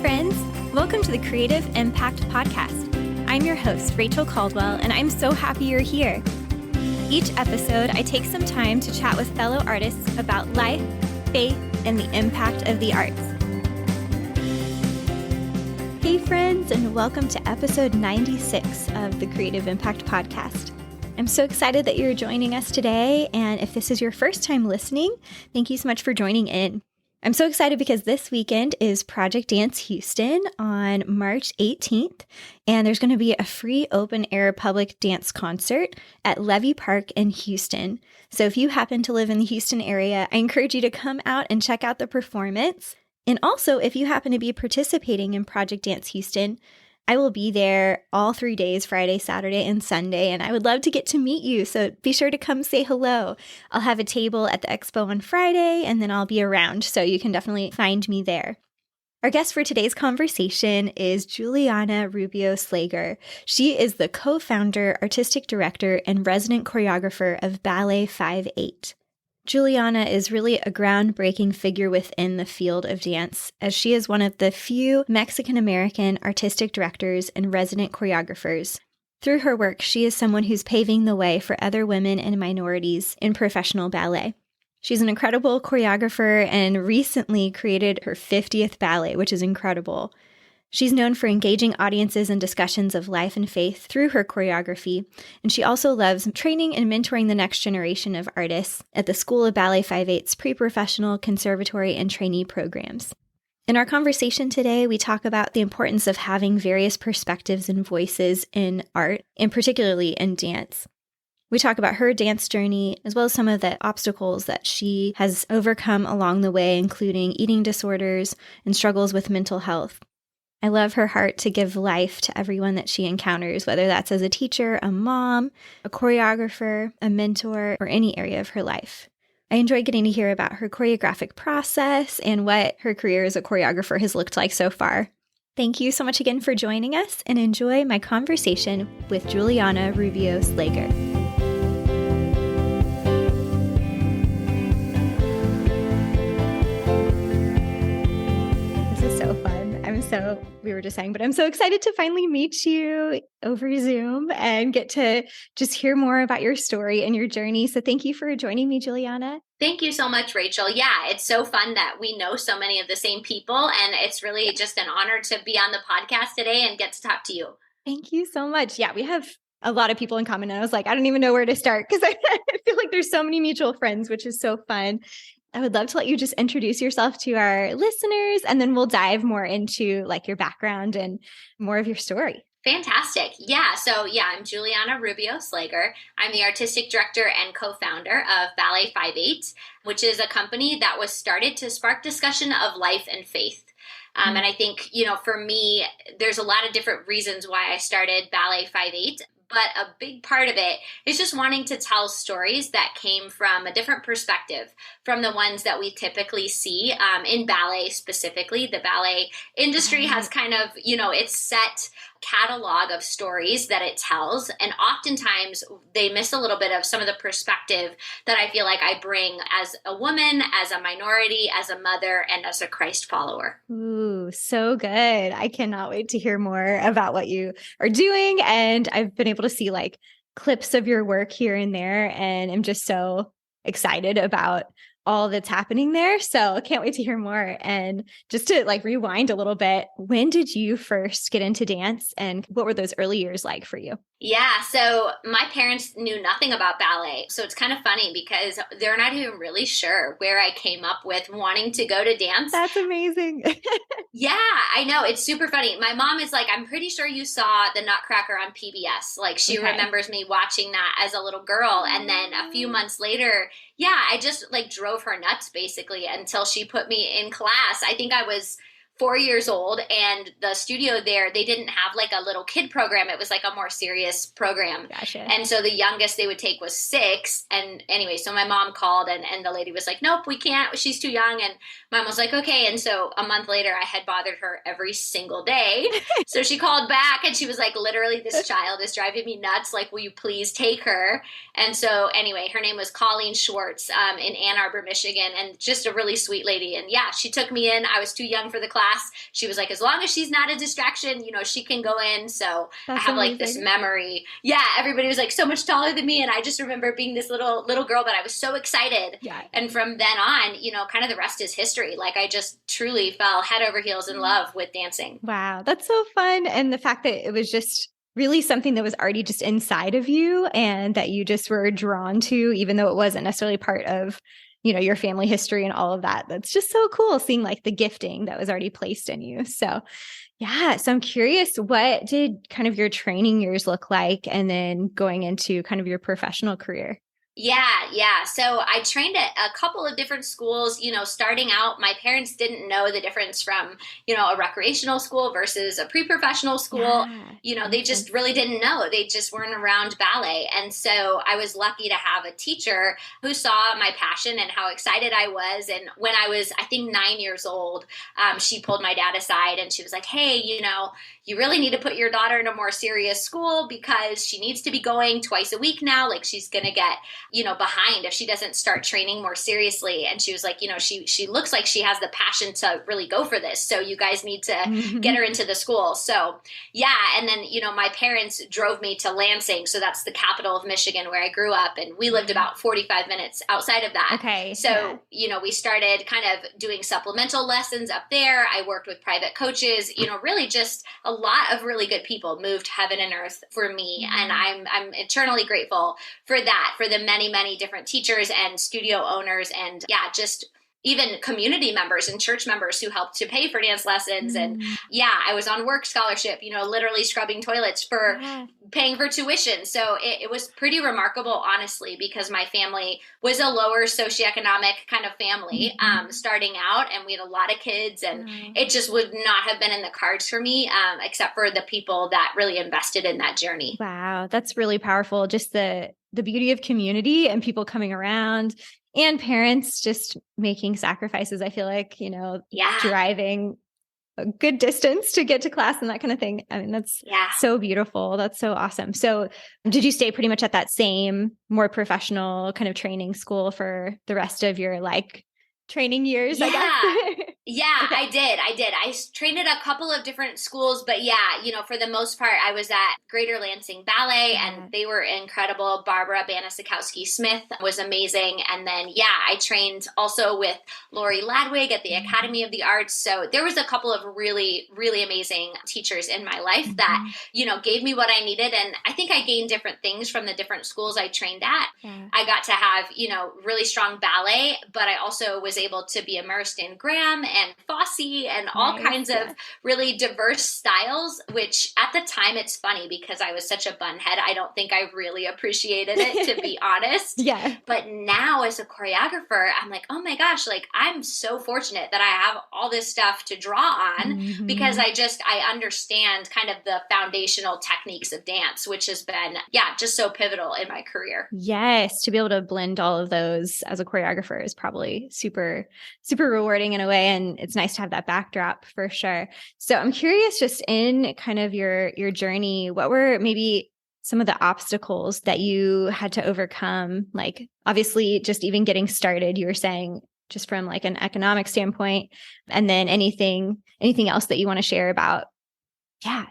friends. Welcome to the Creative Impact Podcast. I'm your host, Rachel Caldwell, and I'm so happy you're here. Each episode, I take some time to chat with fellow artists about life, faith, and the impact of the arts. Hey friends, and welcome to episode 96 of the Creative Impact Podcast. I'm so excited that you're joining us today, and if this is your first time listening, thank you so much for joining in. I'm so excited because this weekend is Project Dance Houston on March 18th, and there's going to be a free open-air public dance concert at Levy Park in Houston. So if you happen to live in the Houston area, I encourage you to come out and check out the performance. And also, if you happen to be participating in Project Dance Houston, I will be there all 3 days, Friday, Saturday, and Sunday, and I would love to get to meet you, so be sure to come say hello. I'll have a table at the expo on Friday, and then I'll be around, so you can definitely find me there. Our guest for today's conversation is Julianna Rubio Slager. She is the co-founder, artistic director, and resident choreographer of Ballet 5/8. Julianna is really a groundbreaking figure within the field of dance, as she is one of the few Mexican-American artistic directors and resident choreographers. Through her work, she is someone who's paving the way for other women and minorities in professional ballet. She's an incredible choreographer and recently created her 50th ballet, which is incredible. She's known for engaging audiences in discussions of life and faith through her choreography, and she also loves training and mentoring the next generation of artists at the School of Ballet 5/8's pre-professional, conservatory, and trainee programs. In our conversation today, we talk about the importance of having various perspectives and voices in art, and particularly in dance. We talk about her dance journey, as well as some of the obstacles that she has overcome along the way, including eating disorders and struggles with mental health. I love her heart to give life to everyone that she encounters, whether that's as a teacher, a mom, a choreographer, a mentor, or any area of her life. I enjoy getting to hear about her choreographic process and what her career as a choreographer has looked like so far. Thank you so much again for joining us, and enjoy my conversation with Julianna Rubio Slager. We were just saying, but I'm so excited to finally meet you over Zoom and get to just hear more about your story and your journey. So thank you for joining me, Julianna. Thank you so much, Rachel. Yeah, it's so fun that we know so many of the same people, and it's really just an honor to be on the podcast today and get to talk to you. Thank you so much. Yeah, we have a lot of people in common, and I was like, I don't even know where to start because I feel like there's so many mutual friends, which is so fun. I would love to let you just introduce yourself to our listeners, and then we'll dive more into like your background and more of your story. Fantastic. Yeah. So I'm Julianna Rubio Slager. I'm the artistic director and co-founder of Ballet 5/8, which is a company that was started to spark discussion of life and faith. And I think, for me, there's a lot of different reasons why I started Ballet 5/8. But a big part of it is just wanting to tell stories that came from a different perspective from the ones that we typically see in ballet specifically. The ballet industry has kind of, its set catalog of stories that it tells. And oftentimes they miss a little bit of some of the perspective that I feel like I bring as a woman, as a minority, as a mother, and as a Christ follower. Ooh, so good. I cannot wait to hear more about what you are doing. And I've been able to see like clips of your work here and there, and I'm just so excited about all that's happening there. So I can't wait to hear more. And just to like rewind a little bit, when did you first get into dance and what were those early years like for you? Yeah, so my parents knew nothing about ballet. So it's kind of funny because they're not even really sure where I came up with wanting to go to dance. That's amazing. Yeah, I know. It's super funny. My mom is like, I'm pretty sure you saw the Nutcracker on PBS. Like she remembers me watching that as a little girl. And then a few months later, I just like drove her nuts basically until she put me in class. I think I was 4 years old, and the studio there, they didn't have like a little kid program. It was like a more serious program. Gotcha. And so the youngest they would take was 6. And anyway, so my mom called and the lady was like, nope, we can't. She's too young. And mom was like, okay. And so a month later, I had bothered her every single day. So she called back and she was like, literally, this child is driving me nuts. Like, will you please take her? And so anyway, her name was Colleen Schwartz in Ann Arbor, Michigan, and just a really sweet lady. And yeah, she took me in. I was too young for the class. class, she was like, as long as she's not a distraction, she can go in. So I have like this memory. Yeah. Everybody was like so much taller than me. And I just remember being this little girl, but I was so excited. Yeah. And from then on, kind of the rest is history. Like I just truly fell head over heels in love with dancing. Wow. That's so fun. And the fact that it was just really something that was already just inside of you and that you just were drawn to, even though it wasn't necessarily part of, your family history and all of that. That's just so cool seeing like the gifting that was already placed in you. So yeah. So I'm curious, what did kind of your training years look like and then going into kind of your professional career? Yeah. So I trained at a couple of different schools. Starting out, my parents didn't know the difference from, a recreational school versus a pre-professional school. They just really didn't know. They just weren't around ballet. And so I was lucky to have a teacher who saw my passion and how excited I was. And when I was, I think, 9 years old, she pulled my dad aside and she was like, hey, you really need to put your daughter in a more serious school because she needs to be going twice a week now. Like she's going to get behind if she doesn't start training more seriously. And she was like, she looks like she has the passion to really go for this. So you guys need to get her into the school. So yeah. And then, my parents drove me to Lansing. So that's the capital of Michigan where I grew up. And we lived about 45 minutes outside of that. Okay. So, we started kind of doing supplemental lessons up there. I worked with private coaches, really just a lot of really good people moved heaven and earth for me. And I'm eternally grateful for that, for the many different teachers and studio owners and just even community members and church members who helped to pay for dance lessons. And I was on work scholarship, literally scrubbing toilets for paying for tuition. So it was pretty remarkable, honestly, because my family was a lower socioeconomic kind of family starting out, and we had a lot of kids, and it just would not have been in the cards for me, except for the people that really invested in that journey. Wow. That's really powerful. Just the beauty of community and people coming around and parents just making sacrifices. I feel like, driving a good distance to get to class and that kind of thing. I mean, that's so beautiful. That's so awesome. So did you stay pretty much at that same, more professional kind of training school for the rest of your training years, I guess? Yeah, okay. I did. I trained at a couple of different schools, but for the most part, I was at Greater Lansing Ballet and they were incredible. Barbara Banasikowski-Smith was amazing. And then, I trained also with Lori Ladwig at the Academy of the Arts. So there was a couple of really, really amazing teachers in my life that, gave me what I needed. And I think I gained different things from the different schools I trained at. I got to have, really strong ballet, but I also was able to be immersed in Graham and Fosse and all kinds of really diverse styles, which at the time, it's funny because I was such a bunhead. I don't think I really appreciated it, to be honest. But now as a choreographer, I'm like, oh my gosh, I'm so fortunate that I have all this stuff to draw on because I understand kind of the foundational techniques of dance, which has been, just so pivotal in my career. Yes. To be able to blend all of those as a choreographer is probably super, super rewarding in a way. And it's nice to have that backdrop for sure. So I'm curious, just in kind of your journey, what were maybe some of the obstacles that you had to overcome? Like, obviously, just even getting started, you were saying, just from an economic standpoint, and then anything else that you want to share about,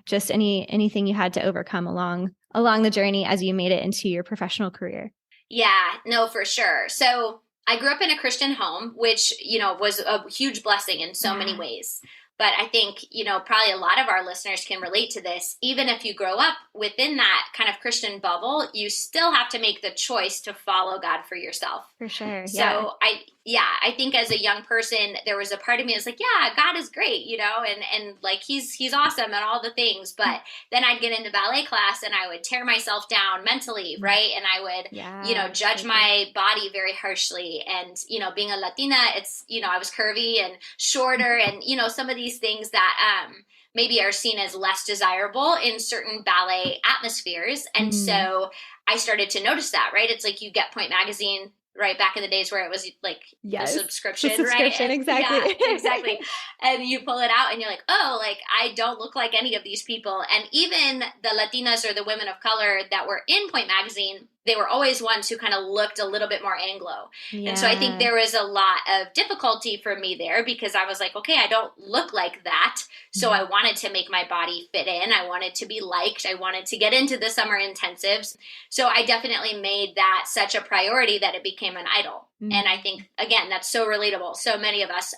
just anything you had to overcome along the journey as you made it into your professional career. Yeah, no, for sure. So I grew up in a Christian home, which, was a huge blessing in so many ways. But I think, probably a lot of our listeners can relate to this. Even if you grow up within that kind of Christian bubble, you still have to make the choice to follow God for yourself. For sure. So I think as a young person, there was a part of me that's like, God is great, and he's awesome and all the things. But then I'd get into ballet class and I would tear myself down mentally, right? And I would, judge my body very harshly. And, being a Latina, it's, I was curvy and shorter and, some of these things that maybe are seen as less desirable in certain ballet atmospheres. And so I started to notice that, right? It's like you get Point Magazine, right, back in the days where it was the subscription, right? Exactly. Yeah, exactly. and you pull it out and you're like, oh, like I don't look like any of these people. And even the Latinas or the women of color that were in Point Magazine, they were always ones who kind of looked a little bit more Anglo. Yeah. And so I think there was a lot of difficulty for me there because I was like, okay, I don't look like that. So I wanted to make my body fit in. I wanted to be liked. I wanted to get into the summer intensives. So I definitely made that such a priority that it became an idol. And I think, again, that's so relatable. So many of us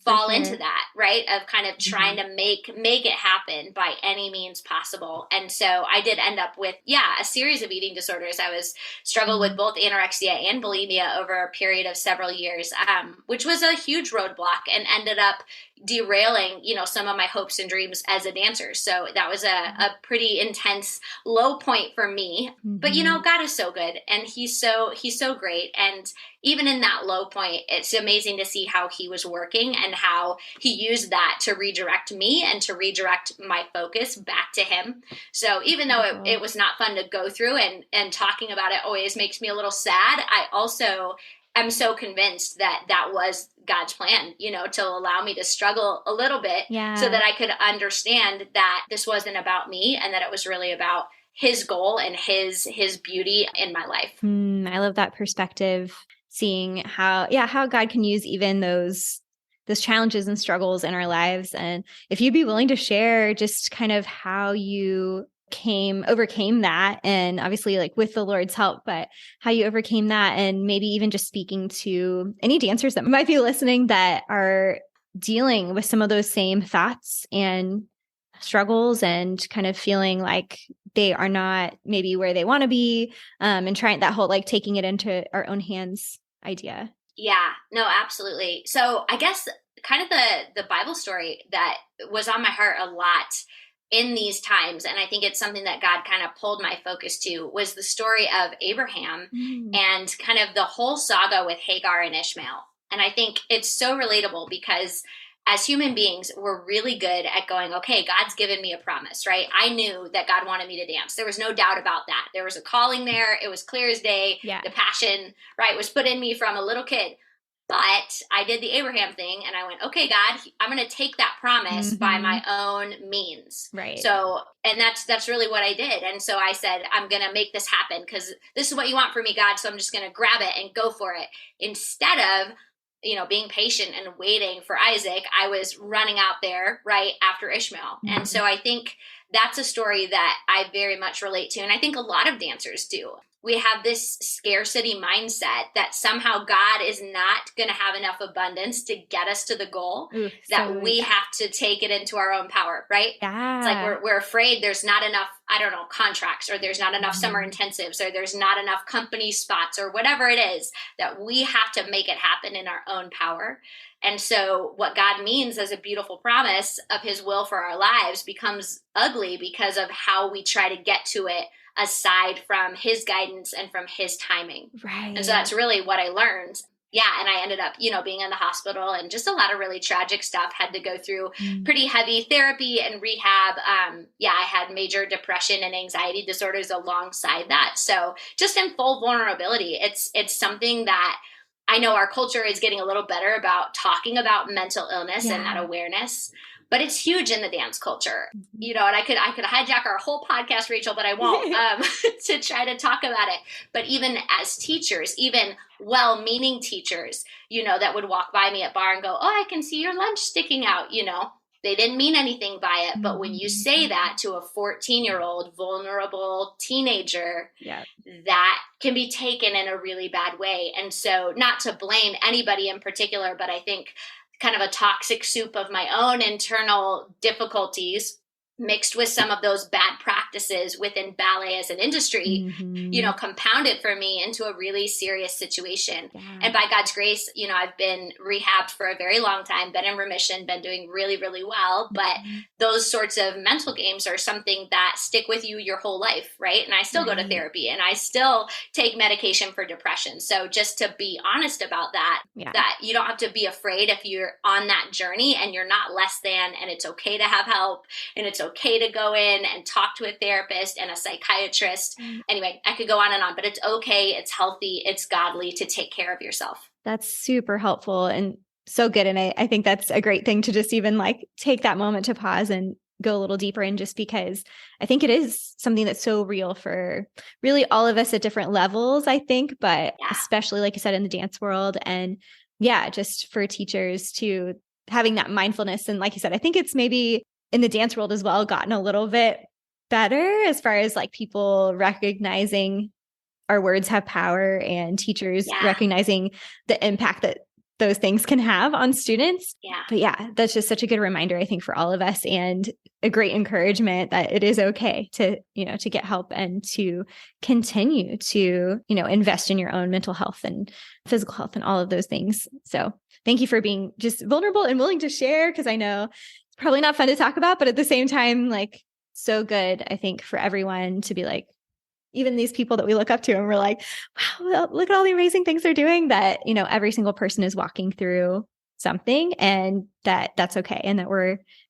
fall into that, right? Of kind of trying to make it happen by any means possible. And so I did end up with, a series of eating disorders. I was struggled with both anorexia and bulimia over a period of several years, which was a huge roadblock and ended up derailing, some of my hopes and dreams as a dancer. So that was a pretty intense low point for me. But, God is so good and he's so great. And even in that low point, it's amazing to see how he was working and how he used that to redirect me and to redirect my focus back to him. So even though it was not fun to go through and talking about it always makes me a little sad, I also am so convinced that that was God's plan, to allow me to struggle a little bit so that I could understand that this wasn't about me and that it was really about his goal and his beauty in my life. I love that perspective, seeing how God can use even those challenges and struggles in our lives. And if you'd be willing to share just kind of how you overcame that, and obviously like with the Lord's help, but how you overcame that, and maybe even just speaking to any dancers that might be listening that are dealing with some of those same thoughts and struggles and kind of feeling like they are not maybe where they want to be, and trying that whole like taking it into our own hands idea. Yeah, no, absolutely. So I guess kind of the Bible story that was on my heart a lot in these times, and I think it's something that God kind of pulled my focus to, was the story of Abraham and kind of the whole saga with Hagar and Ishmael. And I think it's so relatable because as human beings, we're really good at going, okay, God's given me a promise, right? I knew that God wanted me to dance. There was no doubt about that. There was a calling there. It was clear as day. Yeah. The passion, right, was put in me from a little kid. But I did the Abraham thing and I went, okay, God, I'm going to take that promise by my own means. Right. So, and that's really what I did. And so I said, I'm going to make this happen because this is what you want from me, God. So I'm just going to grab it and go for it. Instead of being patient and waiting for Isaac, I was running out there right after Ishmael. And so I think that's a story that I very much relate to. And I think a lot of dancers do. We have this scarcity mindset that somehow God is not going to have enough abundance to get us to the goal, that we have to take it into our own power, right? Yeah. It's like we're afraid there's not enough, contracts, or there's not enough summer intensives, or there's not enough company spots, or whatever it is, that we have to make it happen in our own power. And so what God means as a beautiful promise of his will for our lives becomes ugly because of how we try to get to it aside from his guidance and from his timing. Right. And so that's really what I learned. Yeah. And I ended up, being in the hospital and just a lot of really tragic stuff. Had to go through pretty heavy therapy and rehab. I had major depression and anxiety disorders alongside that. So just in full vulnerability, it's something that I know our culture is getting a little better about talking about mental illness and that awareness. But it's huge in the dance culture, and I could hijack our whole podcast, Rachel, but I won't, to try to talk about it. But even as teachers, even well-meaning teachers, that would walk by me at bar and go, oh, I can see your lunch sticking out, they didn't mean anything by it. But when you say that to a 14-year-old vulnerable teenager, that can be taken in a really bad way. And so not to blame anybody in particular, but I think kind of a toxic soup of my own internal difficulties mixed with some of those bad practices within ballet as an industry, compounded for me into a really serious situation. Yeah. And by God's grace, I've been rehabbed for a very long time, been in remission, been doing really, really well. But those sorts of mental games are something that stick with you your whole life, right? And I still go to therapy and I still take medication for depression. So just to be honest about that, that you don't have to be afraid if you're on that journey and you're not less than, and it's okay to have help, and it's okay to go in and talk to a therapist and a psychiatrist. Anyway, I could go on, but it's okay. It's healthy. It's godly to take care of yourself. That's super helpful. And So good. And I think that's a great thing to just even like take that moment to pause and go a little deeper in, just because I think it is something that's so real for really all of us at different levels, I think, but Yeah. especially like you said, in the dance world. And yeah, just for teachers to having that mindfulness. And like you said, I think it's maybe in the dance world as well, gotten a little bit better as far as like people recognizing our words have power and teachers Yeah. recognizing the impact that those things can have on students. Yeah. But yeah, that's just such a good reminder, I think, for all of us, and a great encouragement that it is okay to, to get help and to continue to, invest in your own mental health and physical health and all of those things. So thank you for being just vulnerable and willing to share, because I know it's probably not fun to talk about, but at the same time, like, so good, I think, for everyone to be like, even these people that we look up to and we're like, wow, look at all the amazing things they're doing, that, every single person is walking through something, and that's okay. And that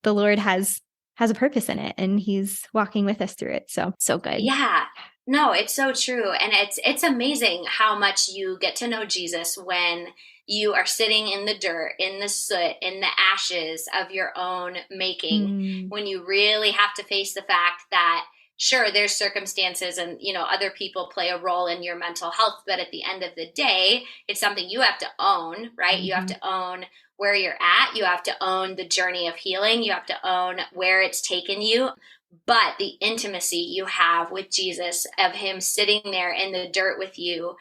the Lord has a purpose in it, and he's walking with us through it. So good. Yeah. No, it's so true. And it's amazing how much you get to know Jesus when you are sitting in the dirt, in the soot, in the ashes of your own making, when you really have to face the fact that sure, there's circumstances and, other people play a role in your mental health, but at the end of the day, it's something you have to own, right? You have to own where you're at. You have to own the journey of healing. You have to own where it's taken you. But the intimacy you have with Jesus, of him sitting there in the dirt with you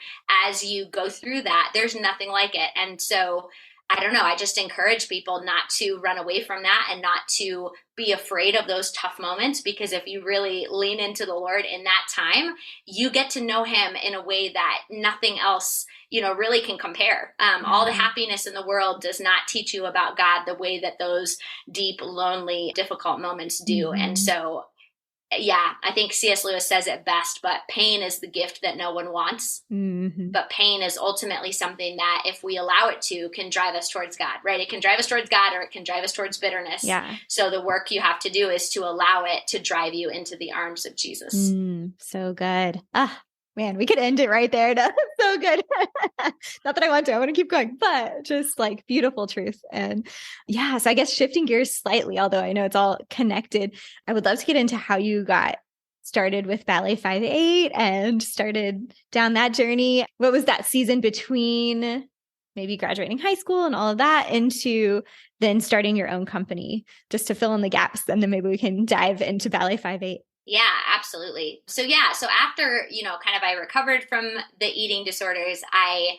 as you go through that, there's nothing like it. And so I don't know, I just encourage people not to run away from that and not to be afraid of those tough moments, because if you really lean into the Lord in that time, you get to know him in a way that nothing else, really can compare. All the happiness in the world does not teach you about God the way that those deep, lonely, difficult moments do. And so yeah, I think C.S. Lewis says it best, but pain is the gift that no one wants. But pain is ultimately something that, if we allow it to, can drive us towards God, right? It can drive us towards God, or it can drive us towards bitterness. Yeah. So the work you have to do is to allow it to drive you into the arms of Jesus. So good. Man, we could end it right there. That's so good. Not that I want to keep going, but just like beautiful truth. And yeah, so I guess shifting gears slightly, although I know it's all connected, I would love to get into how you got started with Ballet 5/8 and started down that journey. What was that season between maybe graduating high school and all of that into then starting your own company, just to fill in the gaps? And then maybe we can dive into Ballet 5/8. Yeah, absolutely. So after, kind of I recovered from the eating disorders, I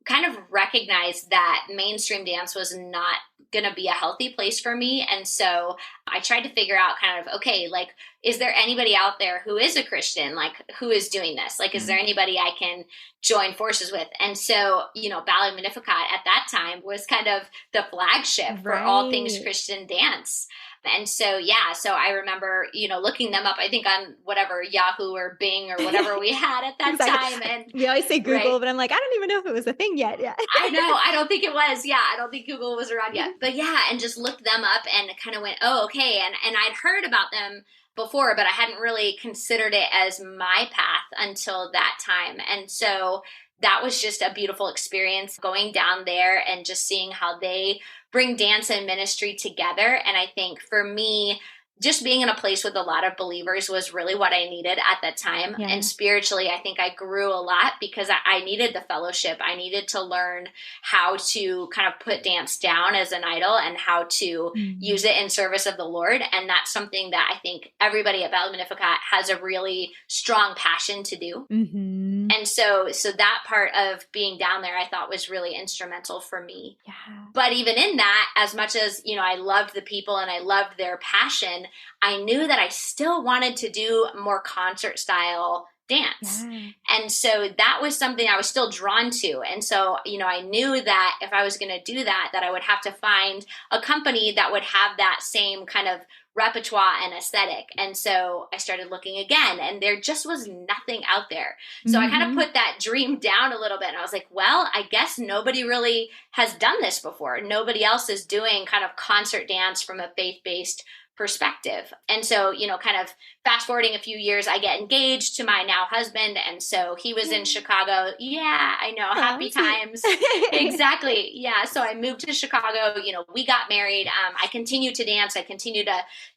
kind of recognized that mainstream dance was not going to be a healthy place for me. And so I tried to figure out kind of, okay, like, is there anybody out there who is a Christian, like, who is doing this? Like, is there anybody I can join forces with? And so, Ballet Magnificat at that time was kind of the flagship for all things Christian dance. And so, so I remember, looking them up, I think on whatever Yahoo or Bing or whatever we had at that time. And we always say Google, but I'm like, I don't even know if it was a thing yet. Yeah. I know. I don't think it was. Yeah. I don't think Google was around yet. But and just looked them up and kind of went, oh, okay. And I'd heard about them before, but I hadn't really considered it as my path until that time. And so that was just a beautiful experience, going down there and just seeing how they bring dance and ministry together. And I think for me, just being in a place with a lot of believers was really what I needed at that time. Yeah. And spiritually, I think I grew a lot because I needed the fellowship. I needed to learn how to kind of put dance down as an idol and how to use it in service of the Lord. And that's something that I think everybody at Ballet Magnificat has a really strong passion to do. And so that part of being down there, I thought was really instrumental for me. Yeah. But even in that, as much as, I loved the people and I loved their passion, I knew that I still wanted to do more concert style dance. Yeah. And so that was something I was still drawn to. And so, I knew that if I was going to do that, that I would have to find a company that would have that same kind of repertoire and aesthetic. And so I started looking again, and there just was nothing out there. So I kind of put that dream down a little bit, and I was like, well, I guess nobody really has done this before. Nobody else is doing kind of concert dance from a faith-based perspective. And so, kind of fast forwarding a few years, I get engaged to my now husband. And so he was in Chicago. Yeah, I know. Happy times. Exactly. Yeah. So I moved to Chicago. We got married. I continued to dance. I continued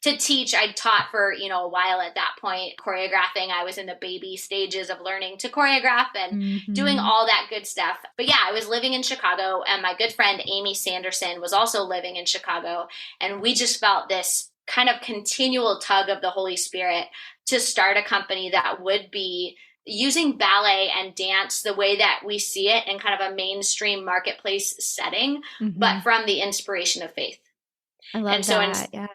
to teach. I taught for, a while at that point, choreographing. I was in the baby stages of learning to choreograph and doing all that good stuff. But yeah, I was living in Chicago, and my good friend Amy Sanderson was also living in Chicago. And we just felt this kind of continual tug of the Holy Spirit to start a company that would be using ballet and dance the way that we see it in kind of a mainstream marketplace setting, but from the inspiration of faith. I love that. Yeah.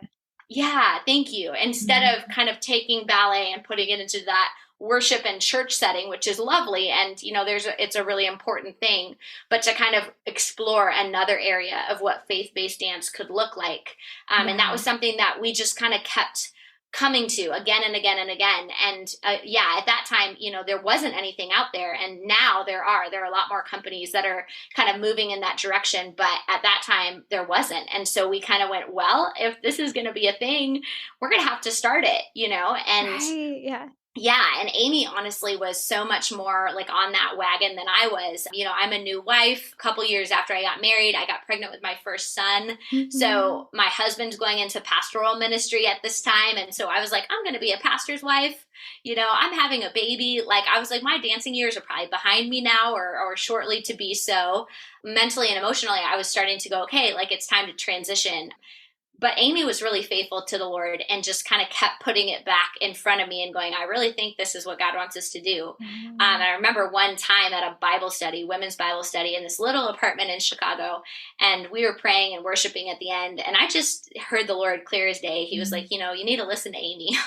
Yeah, thank you. Instead of kind of taking ballet and putting it into that worship and church setting, which is lovely, and it's a really important thing, but to kind of explore another area of what faith-based dance could look like. And that was something that we just kind of kept coming to again and again and again. And at that time, there wasn't anything out there. And now there are a lot more companies that are kind of moving in that direction. But at that time, there wasn't. And so we kind of went, well, if this is going to be a thing, we're going to have to start it, and right, yeah. Yeah. And Amy honestly was so much more like on that wagon than I was. I'm a new wife. A couple years after I got married, I got pregnant with my first son. So my husband's going into pastoral ministry at this time. And so I was like, I'm going to be a pastor's wife. I'm having a baby. Like, I was like, my dancing years are probably behind me now or shortly to be so. Mentally and emotionally, I was starting to go, okay, like it's time to transition. But Amy was really faithful to the Lord and just kind of kept putting it back in front of me and going, I really think this is what God wants us to do. And I remember one time at a Bible study, women's Bible study in this little apartment in Chicago, and we were praying and worshiping at the end. And I just heard the Lord clear as day. He was like, you need to listen to Amy.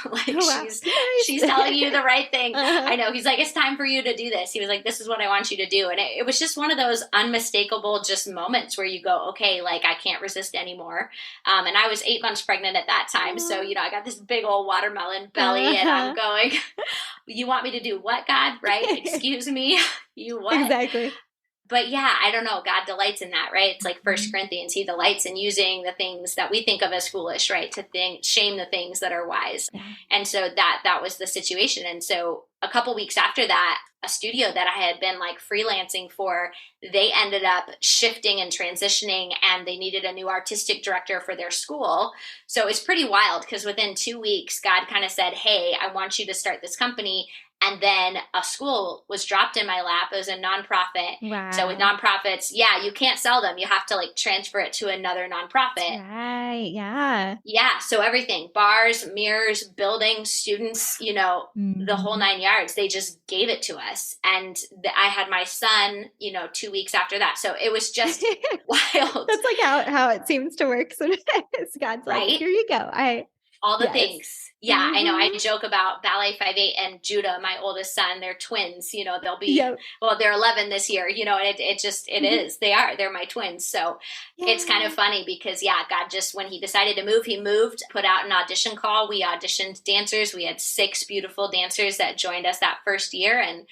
She's telling you the right thing. I know. He's like, it's time for you to do this. He was like, this is what I want you to do. And it was just one of those unmistakable just moments where you go, okay, like I can't resist anymore. And I was 8 months pregnant at that time. So, I got this big old watermelon belly and I'm going, you want me to do what, God? Right? Excuse me. You what? Exactly. But yeah, I don't know. God delights in that, right? It's like 1 Corinthians. He delights in using the things that we think of as foolish, right? To shame the things that are wise. Yeah. And so that was the situation. And so a couple weeks after that, a studio that I had been like freelancing for, they ended up shifting and transitioning, and they needed a new artistic director for their school. So it's pretty wild because within 2 weeks, God kind of said, hey, I want you to start this company. And then a school was dropped in my lap. It was a nonprofit. Wow. So with nonprofits, you can't sell them. You have to like transfer it to another nonprofit. Right. Yeah. Yeah. So everything, bars, mirrors, buildings, students, the whole 9 yards, they just gave it to us. And I had my son, 2 weeks after that. So it was just wild. That's like how it seems to work sometimes. God's right? Like, here you go. All the things. Yeah, I know. I joke about Ballet 5'8" and Judah, my oldest son. They're twins. They'll be, well, they're 11 this year, and it is. They're my twins. So it's kind of funny because, God just, when he decided to move, he moved, put out an audition call. We auditioned dancers. We had 6 beautiful dancers that joined us that first year. And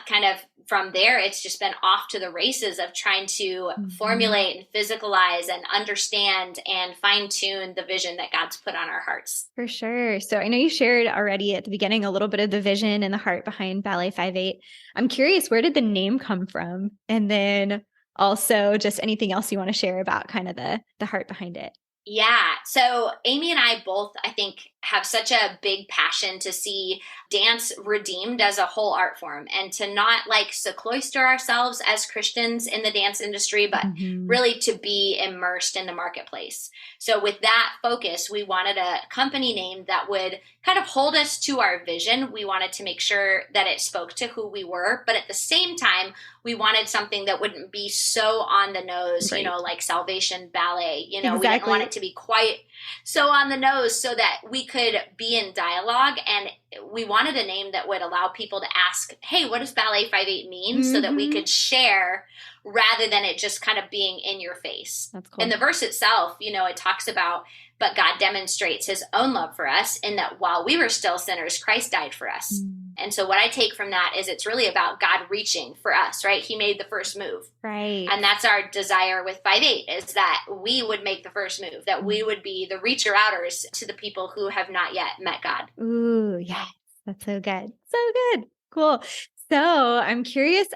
kind of from there, it's just been off to the races of trying to formulate and physicalize and understand and fine tune the vision that God's put on our hearts. For sure. So I know you shared already at the beginning a little bit of the vision and the heart behind Ballet 5'8". I'm curious, where did the name come from? And then also just anything else you want to share about kind of the heart behind it. Yeah. So Amy and I both, I think, have such a big passion to see dance redeemed as a whole art form and to not like secloister ourselves as Christians in the dance industry, but really to be immersed in the marketplace. So with that focus, we wanted a company name that would kind of hold us to our vision. We wanted to make sure that it spoke to who we were, but at the same time, we wanted something that wouldn't be so on the nose, right. Like Salvation Ballet, Exactly. We didn't want it to be quite so on the nose so that we could be in dialogue and we wanted a name that would allow people to ask, hey, what does Ballet 5/8 mean? So that we could share rather than it just kind of being in your face. That's cool. And the verse itself, it talks about, but God demonstrates his own love for us in that while we were still sinners, Christ died for us. And so what I take from that is it's really about God reaching for us, right? He made the first move. Right. And that's our desire with 5/8 is that we would make the first move, that we would be the reacher outers to the people who have not yet met God. Ooh, yes. That's so good. So good. Cool. So I'm curious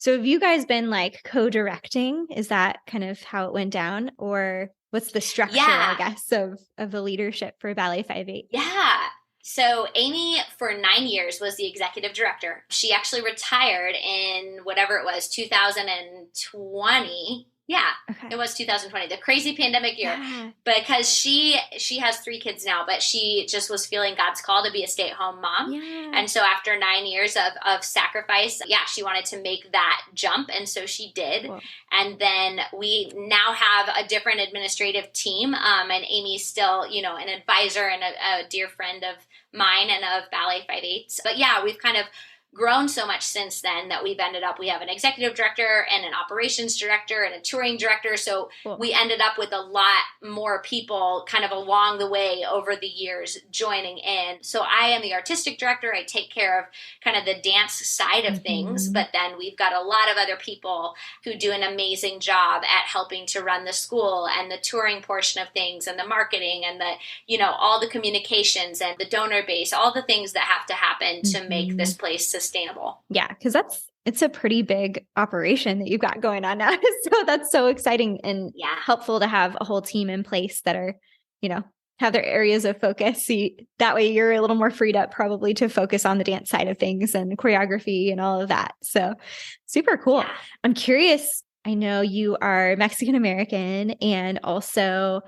so have you guys been like co-directing? Is that kind of how it went down? Or what's the structure, I guess, of the leadership for Ballet 5/8? Yeah. So Amy, for 9 years, was the executive director. She actually retired in whatever it was, 2020. Yeah, It was 2020, the crazy pandemic year. Yeah. Because she has 3 kids now, but she just was feeling God's call to be a stay-at-home mom. Yeah. And so after 9 years of sacrifice, she wanted to make that jump. And so she did. Cool. And then we now have a different administrative team. And Amy's still, an advisor and a dear friend of mine and of Ballet 5/8. But we've kind of grown so much since then that we have an executive director and an operations director and a touring director. So we ended up with a lot more people kind of along the way over the years joining in. So I am the artistic director. I take care of kind of the dance side of things, but then we've got a lot of other people who do an amazing job at helping to run the school and the touring portion of things and the marketing and the, all the communications and the donor base, all the things that have to happen to make this place sustainable. Yeah, because it's a pretty big operation that you've got going on now. So that's so exciting and helpful to have a whole team in place that are, have their areas of focus. See, that way you're a little more freed up probably to focus on the dance side of things and choreography and all of that. So super cool. Yeah. I'm curious. I know you are Mexican American and also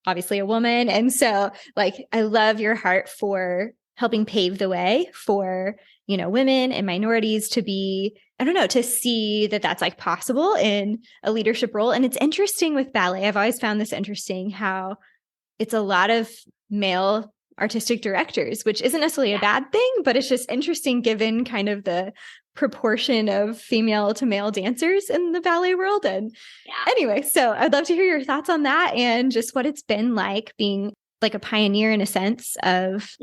obviously a woman. And so I love your heart for helping pave the way for, women and minorities to be, to see that that's possible in a leadership role. And it's interesting with ballet. I've always found this interesting how it's a lot of male artistic directors, which isn't necessarily a bad thing, but it's just interesting given kind of the proportion of female to male dancers in the ballet world. And anyway, so I'd love to hear your thoughts on that and just what it's been like being a pioneer in a sense of,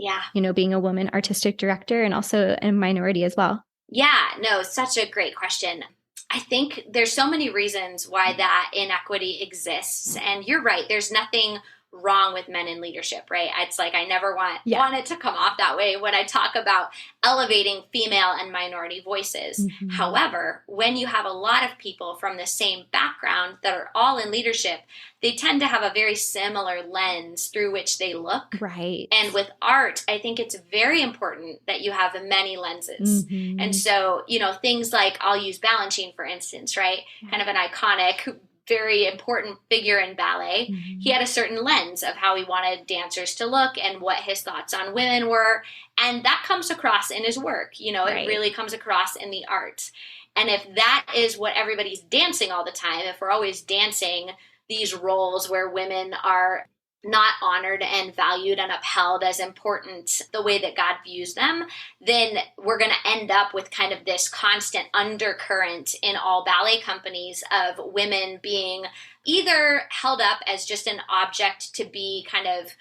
being a woman artistic director and also a minority as well. Yeah, no, such a great question. I think there's so many reasons why that inequity exists. And you're right. There's nothing wrong with men in leadership, right? It's I never want it to come off that way when I talk about elevating female and minority voices. Mm-hmm. However, when you have a lot of people from the same background that are all in leadership, they tend to have a very similar lens through which they look. Right. And with art, I think it's very important that you have many lenses. Mm-hmm. And so, things like I'll use Balanchine, for instance, right? Yeah. Kind of an iconic, very important figure in ballet. Mm-hmm. He had a certain lens of how he wanted dancers to look and what his thoughts on women were. And that comes across in his work. Right. It really comes across in the art. And if that is what everybody's dancing all the time, if we're always dancing these roles where women are not honored and valued and upheld as important the way that God views them, then we're going to end up with kind of this constant undercurrent in all ballet companies of women being either held up as just an object to be kind of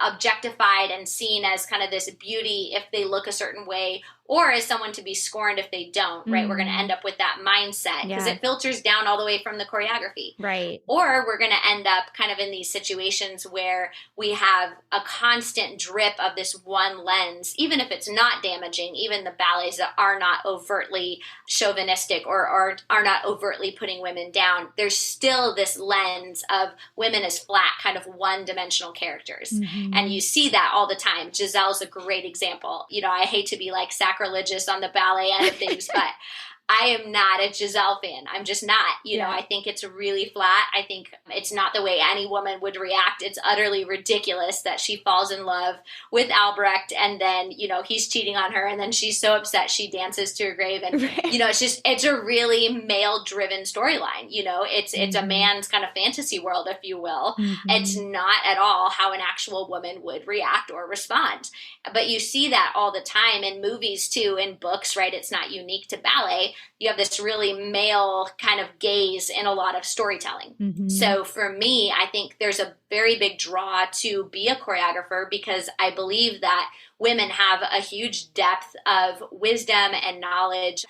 objectified and seen as kind of this beauty if they look a certain way, or as someone to be scorned if they don't, right? Mm-hmm. We're going to end up with that mindset because it filters down all the way from the choreography. Right. Or we're going to end up kind of in these situations where we have a constant drip of this one lens, even if it's not damaging, even the ballets that are not overtly chauvinistic or are not overtly putting women down, there's still this lens of women as flat, kind of one-dimensional characters. Mm-hmm. And you see that all the time. Giselle's a great example. I hate to be sacrilegious on the ballet end of things, but I am not a Giselle fan. I'm just not, you know, Yeah. I think it's really flat. I think it's not the way any woman would react. It's utterly ridiculous that she falls in love with Albrecht and then, you know, he's cheating on her and then she's so upset she dances to her grave. And, Right. you know, it's a really male driven storyline. You know, it's a man's kind of fantasy world, if you will. It's not at all how an actual woman would react or respond. But you see that all the time in movies too, in books, right? It's not unique to ballet. You have this really male kind of gaze in a lot of storytelling. So for me, I think there's a very big draw to be a choreographer because I believe that women have a huge depth of wisdom and knowledge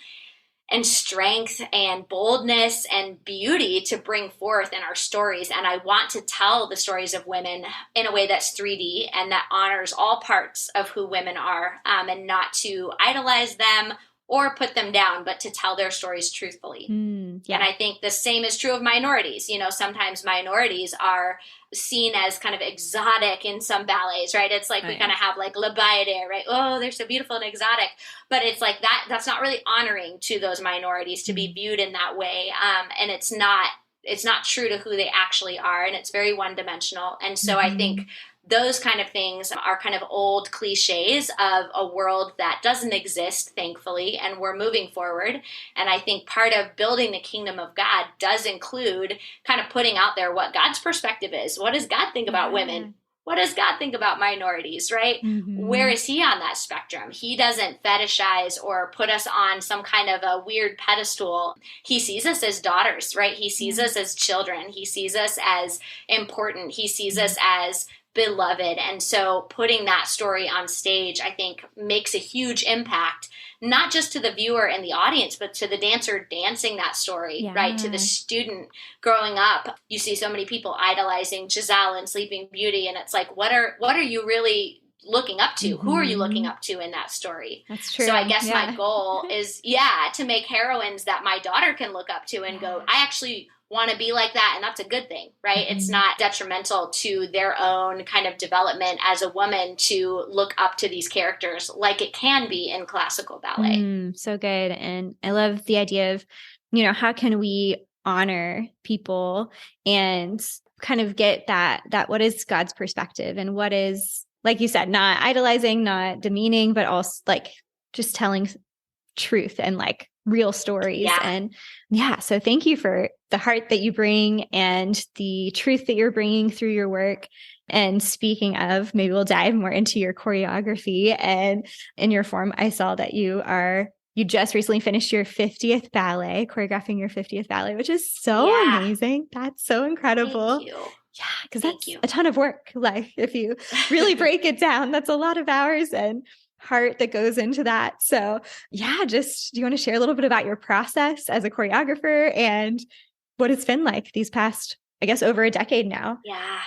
and strength and boldness and beauty to bring forth in our stories. And I want to tell the stories of women in a way that's 3D and that honors all parts of who women are, and not to idolize them or put them down, but to tell their stories truthfully. Yeah. And I think the same is true of minorities. You know, sometimes minorities are seen as kind of exotic in some ballets, right? It's like we kind of have like La Bayadere, right? Oh, they're so beautiful and exotic. But it's like that's not really honoring to those minorities to be viewed in that way. And it's not true to who they actually are. And it's very one-dimensional. And so I think those kind of things are kind of old cliches of a world that doesn't exist, thankfully, and we're moving forward. And I think part of building the kingdom of God does include kind of putting out there what God's perspective is. What does God think about women? What does God think about minorities, right? Where is he on that spectrum? He doesn't fetishize or put us on some kind of a weird pedestal. He sees us as daughters, right? He sees us as children. He sees us as important. He sees us as beloved. And so putting that story on stage, I think, makes a huge impact, not just to the viewer and the audience, but to the dancer dancing that story, right? To the student growing up. You see so many people idolizing Giselle in Sleeping Beauty, and it's like, what are you really looking up to? Who are you looking up to in that story? That's true. So I guess my goal is, to make heroines that my daughter can look up to and go, I actually want to be like that, and that's a good thing, right? It's not detrimental to their own kind of development as a woman to look up to these characters like it can be in classical ballet. So good. And I love the idea of, you know, how can we honor people and kind of get that what is God's perspective and what is, like you said, not idolizing, not demeaning, but also like just telling truth and like real stories. And so thank you for the heart that you bring and the truth that you're bringing through your work. And speaking of, maybe we'll dive more into your choreography. And in your form, I saw that you just recently finished your 50th ballet, choreographing your 50th ballet, which is so amazing. That's so incredible. Thank you. Yeah, because that's a ton of work. Like if you really break it down, that's a lot of hours and heart that goes into that. So do you want to share a little bit about your process as a choreographer and what it's been like these past, I guess, over a decade now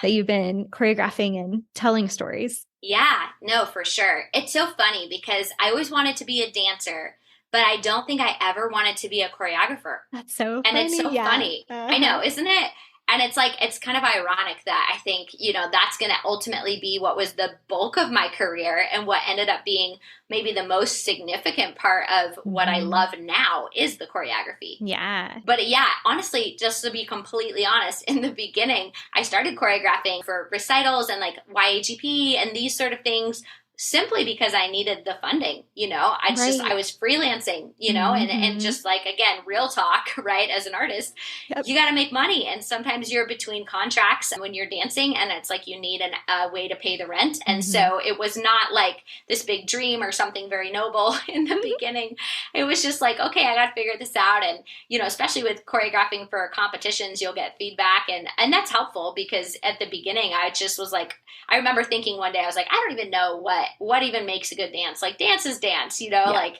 that you've been choreographing and telling stories? Yeah, no, for sure. It's so funny because I always wanted to be a dancer, but I don't think I ever wanted to be a choreographer. That's so funny. And it's so funny. I know, isn't it? And it's like, it's kind of ironic that I think, you know, that's going to ultimately be what was the bulk of my career and what ended up being maybe the most significant part of what I love now is the choreography. Yeah. But honestly, just to be completely honest, in the beginning, I started choreographing for recitals and like YAGP and these sort of things simply because I needed the funding, you know, I was freelancing, you know, and just like, again, real talk, right? As an artist, you got to make money. And sometimes you're between contracts when you're dancing and it's like, you need a way to pay the rent. And so it was not like this big dream or something very noble in the beginning. It was just like, okay, I got to figure this out. And, you know, especially with choreographing for competitions, you'll get feedback and that's helpful because at the beginning, I just was like, I remember thinking one day, I was like, I don't even know what even makes a good dance. Like dance is dance, you know, like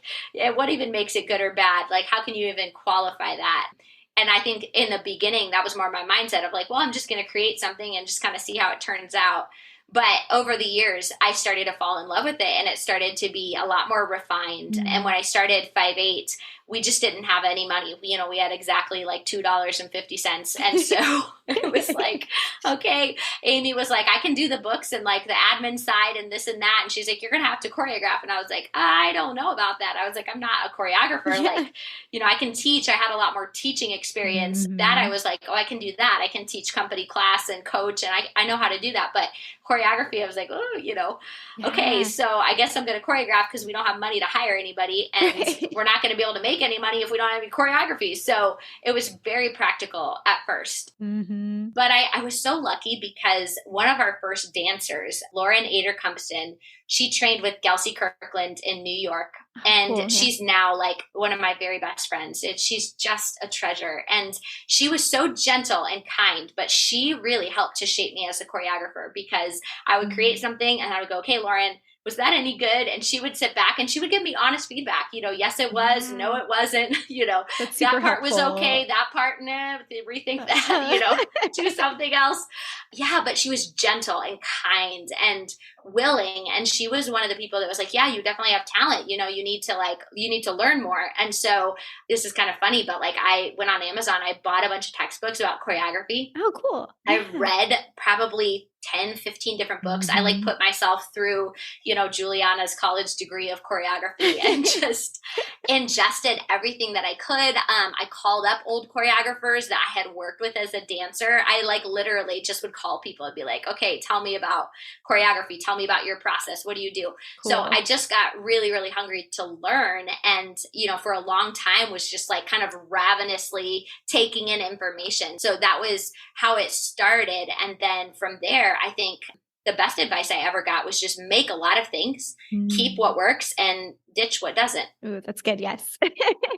what even makes it good or bad? Like how can you even qualify that? And I think in the beginning, that was more my mindset of like, well, I'm just going to create something and just kind of see how it turns out. But over the years, I started to fall in love with it, and it started to be a lot more refined. Mm. And when I started 5/8, we just didn't have any money. You know, we had exactly like $2.50. And so it was like, okay, Amy was like, I can do the books and like the admin side and this and that. And she's like, you're going to have to choreograph. And I was like, I don't know about that. I was like, I'm not a choreographer. Yeah. Like, you know, I can teach. I had a lot more teaching experience. That I was like, oh, I can do that. I can teach company class and coach, and I know how to do that. But choreography, I was like, oh, you know, okay, so I guess I'm going to choreograph because we don't have money to hire anybody, and we're not going to be able to make any money if we don't have any choreography. So it was very practical at first. But I was so lucky because one of our first dancers, Lauren Ader-Cumpston, she trained with Gelsey Kirkland in New York. And Cool, yeah. she's now like one of my very best friends. She's just a treasure. And she was so gentle and kind, but she really helped to shape me as a choreographer, because I would create something and I would go, okay, Lauren, was that any good? And she would sit back and she would give me honest feedback. You know, yes, it was. No, it wasn't. You know, that part was okay. That part, nah, rethink that, you know, do something else. Yeah, but she was gentle and kind and willing. And she was one of the people that was like, yeah, you definitely have talent. You know, you need to learn more. And so this is kind of funny, but like I went on Amazon, I bought a bunch of textbooks about choreography. Oh, cool. I read probably 10, 15 different books. I like put myself through, you know, Julianna's college degree of choreography and just ingested everything that I could. I called up old choreographers that I had worked with as a dancer. I like literally just would call people and be like, okay, tell me about choreography. Tell me about your process. What do you do? Cool. So I just got really, really hungry to learn. And, you know, for a long time was just like kind of ravenously taking in information. So that was how it started. And then from there, I think the best advice I ever got was just make a lot of things, keep what works, and ditch what doesn't. Ooh, that's good. Yes.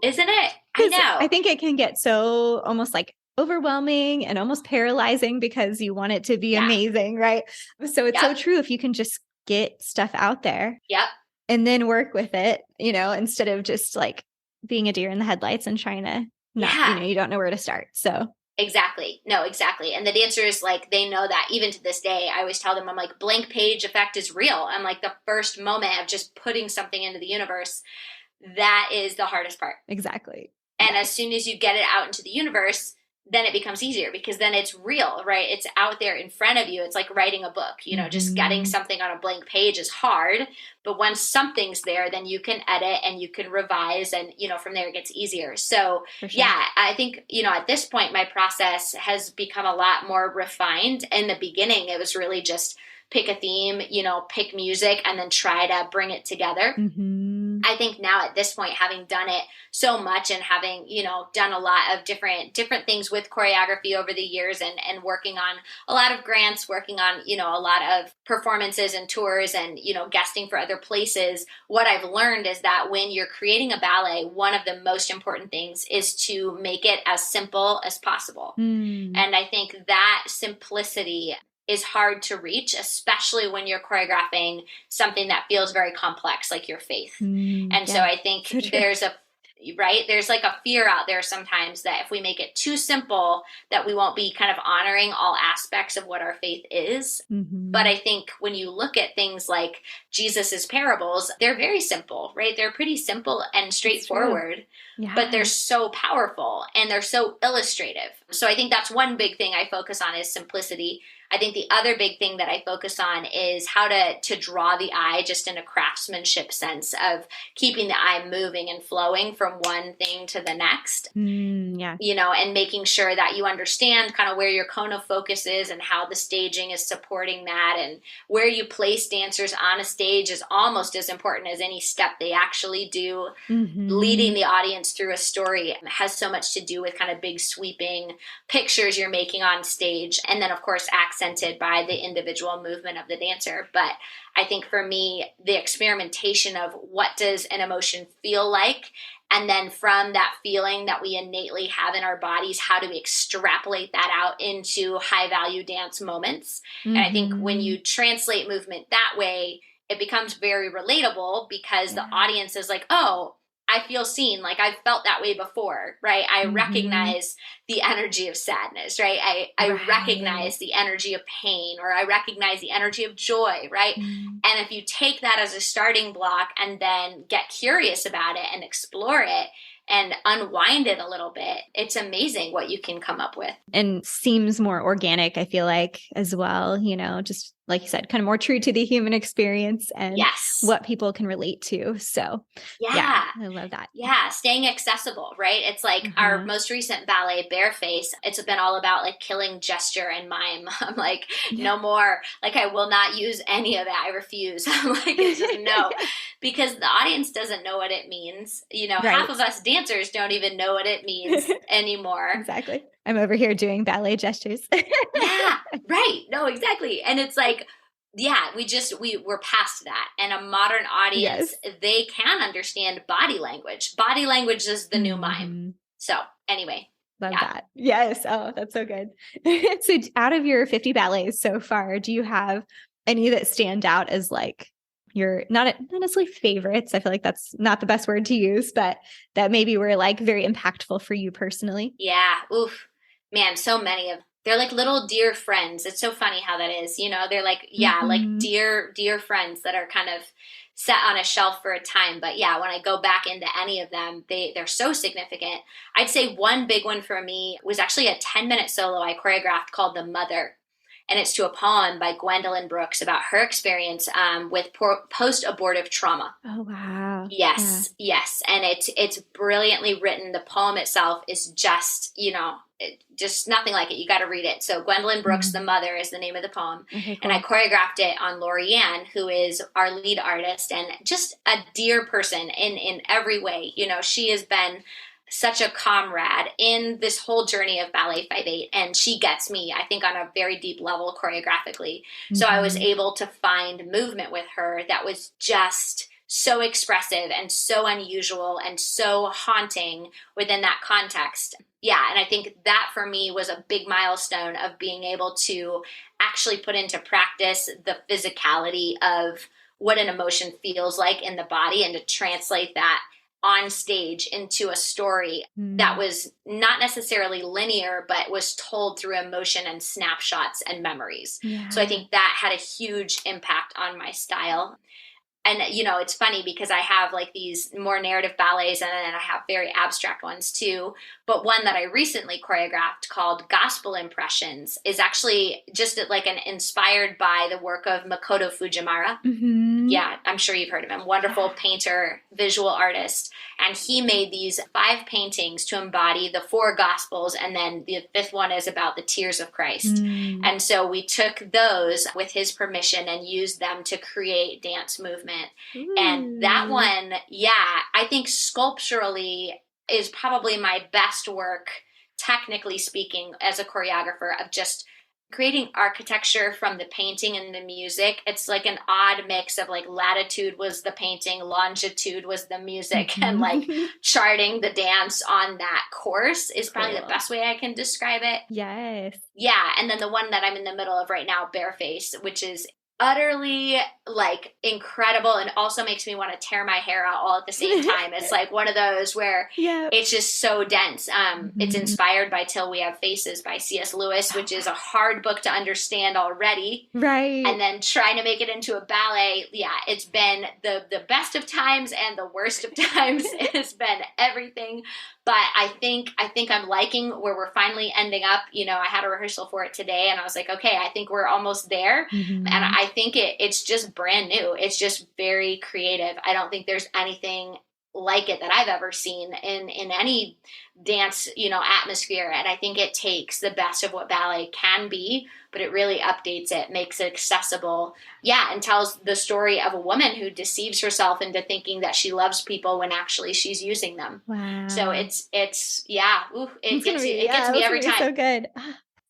Isn't it? I know. I think it can get so almost like overwhelming and almost paralyzing because you want it to be amazing, right? So it's so true. If you can just get stuff out there and then work with it, you know, instead of just like being a deer in the headlights and trying to not, you know, you don't know where to start. So exactly. No, exactly. And the dancers, like, they know that even to this day. I always tell them, I'm like, blank page effect is real. I'm like, the first moment of just putting something into the universe, that is the hardest part. Exactly. And as soon as you get it out into the universe, then it becomes easier because then it's real, right? It's out there in front of you. It's like writing a book, you know, just getting something on a blank page is hard. But once something's there, then you can edit and you can revise, and, you know, from there it gets easier. So yeah, I think, you know, at this point, my process has become a lot more refined. In the beginning, it was really just pick a theme, you know, pick music, and then try to bring it together. I think now at this point, having done it so much and having, you know, done a lot of different things with choreography over the years, and working on a lot of grants, working on, you know, a lot of performances and tours, and, you know, guesting for other places, what I've learned is that when you're creating a ballet, one of the most important things is to make it as simple as possible. And I think that simplicity is hard to reach, especially when you're choreographing something that feels very complex, like your faith. So I think there's like a fear out there sometimes that if we make it too simple, that we won't be kind of honoring all aspects of what our faith is. But I think when you look at things like Jesus's parables, they're very simple, right? They're pretty simple and straightforward, but they're so powerful and they're so illustrative. So I think that's one big thing I focus on is simplicity. I think the other big thing that I focus on is how to draw the eye just in a craftsmanship sense of keeping the eye moving and flowing from one thing to the next. You know, and making sure that you understand kind of where your cone of focus is and how the staging is supporting that, and where you place dancers on a stage is almost as important as any step they actually do. Leading the audience through a story has so much to do with kind of big sweeping pictures you're making on stage, and then of course accented by the individual movement of the dancer. But I think for me, the experimentation of what does an emotion feel like, and then from that feeling that we innately have in our bodies, how do we extrapolate that out into high value dance moments? And I think when you translate movement that way, it becomes very relatable because the audience is like, oh, I feel seen. Like I've felt that way before, right? I recognize the energy of sadness, right? I recognize the energy of pain, or I recognize the energy of joy, right? And if you take that as a starting block and then get curious about it and explore it and unwind it a little bit, it's amazing what you can come up with. And seems more organic, I feel like, as well, just like you said, kind of more true to the human experience and what people can relate to. So yeah, I love that. Yeah, staying accessible, right? It's like our most recent ballet, Bareface, it's been all about like killing gesture and mime. I'm like, no more. Like, I will not use any of that. I refuse. I'm like, it's just no, because the audience doesn't know what it means. Half of us dancers don't even know what it means anymore. Exactly. I'm over here doing ballet gestures. Yeah, right. No, exactly. And it's like, yeah, we're past that. And a modern audience, they can understand body language. Body language is the new mime. So anyway. Love that. Yes. Oh, that's so good. So out of your 50 ballets so far, do you have any that stand out as like your, not necessarily favorites? I feel like that's not the best word to use, but that maybe were like very impactful for you personally? Yeah. Oof. Man, so many of them. They're like little dear friends. It's so funny how that is. They're like, like dear friends that are kind of set on a shelf for a time. But yeah, when I go back into any of them, they're so significant. I'd say one big one for me was actually a 10-minute solo I choreographed called The Mother. And it's to a poem by Gwendolyn Brooks about her experience with post-abortive trauma. Oh, wow. Yes. And it's brilliantly written. The poem itself is just, just nothing like it. You got to read it. So Gwendolyn Brooks, The Mother is the name of the poem. Okay, cool. And I choreographed it on Lorianne, who is our lead artist and just a dear person in every way. She has been such a comrade in this whole journey of Ballet 5/8, and she gets me, I think, on a very deep level choreographically. So I was able to find movement with her that was just so expressive and so unusual and so haunting within that context. Yeah, and I think that for me was a big milestone of being able to actually put into practice the physicality of what an emotion feels like in the body and to translate that on stage into a story that was not necessarily linear, but was told through emotion and snapshots and memories. Yeah. So I think that had a huge impact on my style. And, it's funny because I have like these more narrative ballets and then I have very abstract ones too. But one that I recently choreographed called Gospel Impressions is actually just like inspired by the work of Makoto Fujimura. Yeah, I'm sure you've heard of him. Wonderful painter, visual artist. And he made these 5 paintings to embody the 4 Gospels. And then the 5th one is about the tears of Christ. And so we took those with his permission and used them to create dance movement. And that one, I think sculpturally is probably my best work, technically speaking, as a choreographer, of just creating architecture from the painting and the music. It's like an odd mix of like latitude was the painting, longitude was the music, and like charting the dance on that course is probably the best way I can describe it. Yes. Yeah. And then the one that I'm in the middle of right now, Bareface, which is utterly like incredible and also makes me want to tear my hair out all at the same time. It's like one of those where it's just so dense. It's inspired by Till We Have Faces by C.S. Lewis, which is a hard book to understand already. Right. And then trying to make it into a ballet. Yeah, it's been the best of times and the worst of times. It's been everything. But I think I'm liking where we're finally ending up. I had a rehearsal for it today and I was like, okay, I think we're almost there. And I think it's just brand new. It's just very creative. I don't think there's anything like it that I've ever seen in any dance, atmosphere. And I think it takes the best of what ballet can be, but it really updates it, makes it accessible. Yeah. And tells the story of a woman who deceives herself into thinking that she loves people when actually she's using them. Wow. So it gets me every time. So good.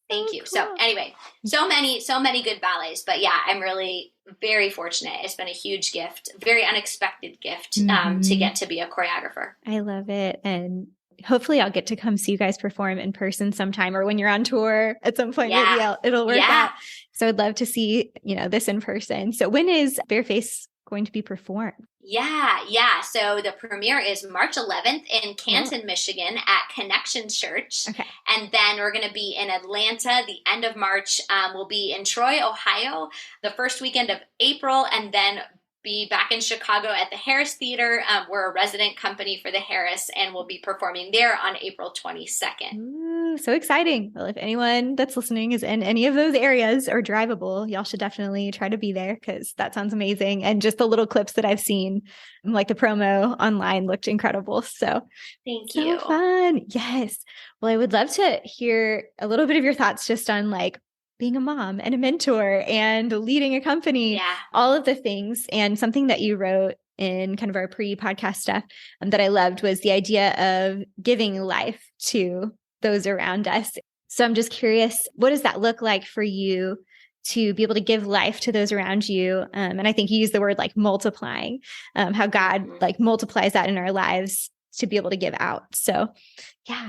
Thank you. Cool. So anyway, so many good ballets, but yeah, I'm really very fortunate. It's been a huge gift, very unexpected gift, to get to be a choreographer. I love it. And hopefully I'll get to come see you guys perform in person sometime, or when you're on tour at some point, maybe it'll work out. So I'd love to see, this in person. So when is Bareface going to be performed? Yeah. So the premiere is March 11th in Cool. Canton, Michigan at Connection Church. Okay. And then we're going to be in Atlanta the end of March. We'll be in Troy, Ohio, the first weekend of April, and then be back in Chicago at the Harris Theater. We're a resident company for the Harris, and we'll be performing there on April 22nd. Ooh, so exciting. Well, if anyone that's listening is in any of those areas or drivable, y'all should definitely try to be there because that sounds amazing. And just the little clips that I've seen, like the promo online, looked incredible. So, Thank so you. fun. Yes. Well, I would love to hear a little bit of your thoughts just on like being a mom and a mentor and leading a company, Yeah. all of the things. And something that you wrote in kind of our pre-podcast stuff that I loved was the idea of giving life to those around us. So I'm just curious, what does that look like for you to be able to give life to those around you? And I think you use the word like multiplying, how God like multiplies that in our lives to be able to give out. So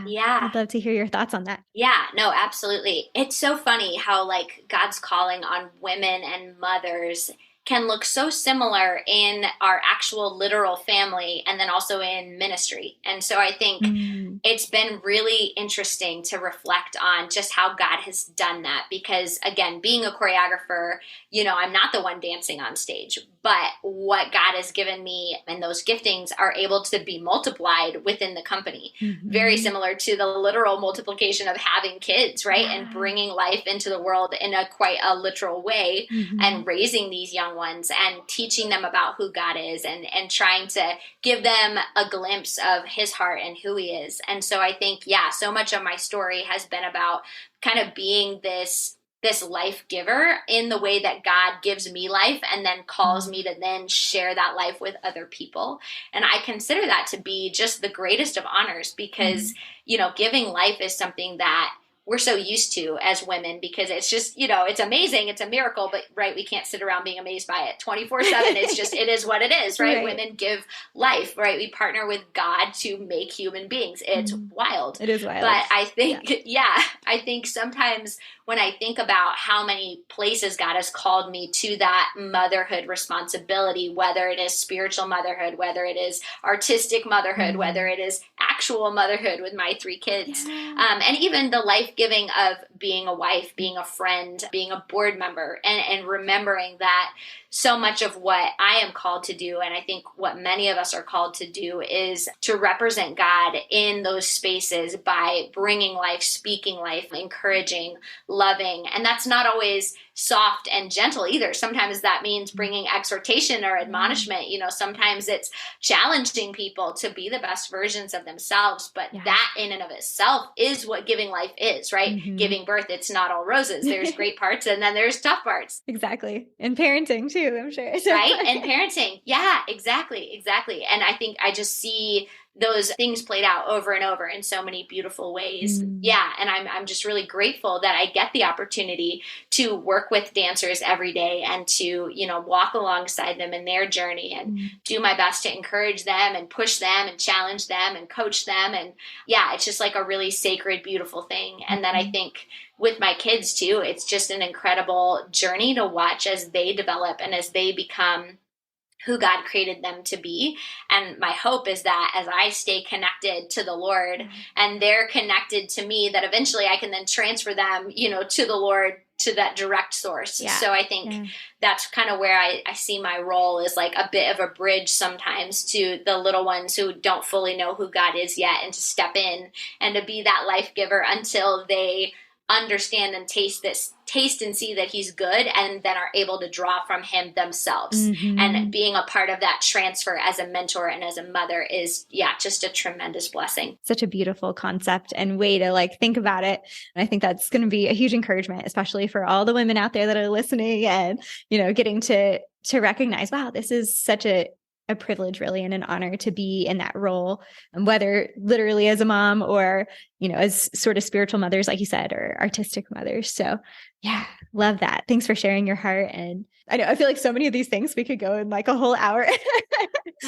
Yeah. I'd love to hear your thoughts on that. Yeah, no, absolutely. It's so funny how like God's calling on women and mothers can look so similar in our actual literal family and then also in ministry. And so I think it's been really interesting to reflect on just how God has done that because again, being a choreographer, I'm not the one dancing on stage, but what God has given me and those giftings are able to be multiplied within the company. Very similar to the literal multiplication of having kids, right? Yeah. And bringing life into the world in a quite a literal way and raising these young ones and teaching them about who God is and trying to give them a glimpse of his heart and who he is. And so I think, so much of my story has been about kind of being this life giver in the way that God gives me life and then calls me to then share that life with other people. And I consider that to be just the greatest of honors because, giving life is something that we're so used to as women because it's just, it's amazing. It's a miracle, but right. We can't sit around being amazed by it 24/7. It's just, it is what it is, right? Women give life, right? We partner with God to make human beings. It's wild. It is wild. But I think, I think sometimes when I think about how many places God has called me to that motherhood responsibility, whether it is spiritual motherhood, whether it is artistic motherhood, whether it is actual motherhood with my 3 kids, and even the life-giving of being a wife, being a friend, being a board member, and remembering that so much of what I am called to do, and I think what many of us are called to do, is to represent God in those spaces by bringing life, speaking life, encouraging, loving. And that's not always soft and gentle either. Sometimes that means bringing exhortation or admonishment. Sometimes it's challenging people to be the best versions of themselves. But that in and of itself is what giving life is, right? Giving birth, it's not all roses. There's great parts and then there's tough parts. Exactly. And parenting too, I'm sure. Right? And parenting. Yeah, exactly. And I think I just see those things played out over and over in so many beautiful ways. Yeah. And I'm just really grateful that I get the opportunity to work with dancers every day and to, walk alongside them in their journey and do my best to encourage them and push them and challenge them and coach them. And it's just like a really sacred, beautiful thing. And then I think with my kids too, it's just an incredible journey to watch as they develop and as they become who God created them to be. And my hope is that as I stay connected to the Lord and they're connected to me, that eventually I can then transfer them, to the Lord, to that direct source. So I think that's kind of where I see my role is like a bit of a bridge sometimes to the little ones who don't fully know who God is yet, and to step in and to be that life giver until they understand and taste and see that he's good, and then are able to draw from him themselves. And being a part of that transfer as a mentor and as a mother is, just a tremendous blessing. Such a beautiful concept and way to like think about it. And I think that's going to be a huge encouragement, especially for all the women out there that are listening and, getting to recognize, wow, this is such a privilege really and an honor to be in that role, whether literally as a mom or, as sort of spiritual mothers, like you said, or artistic mothers. So Yeah, love that. Thanks for sharing your heart. And I know, I feel like so many of these things we could go in like a whole hour on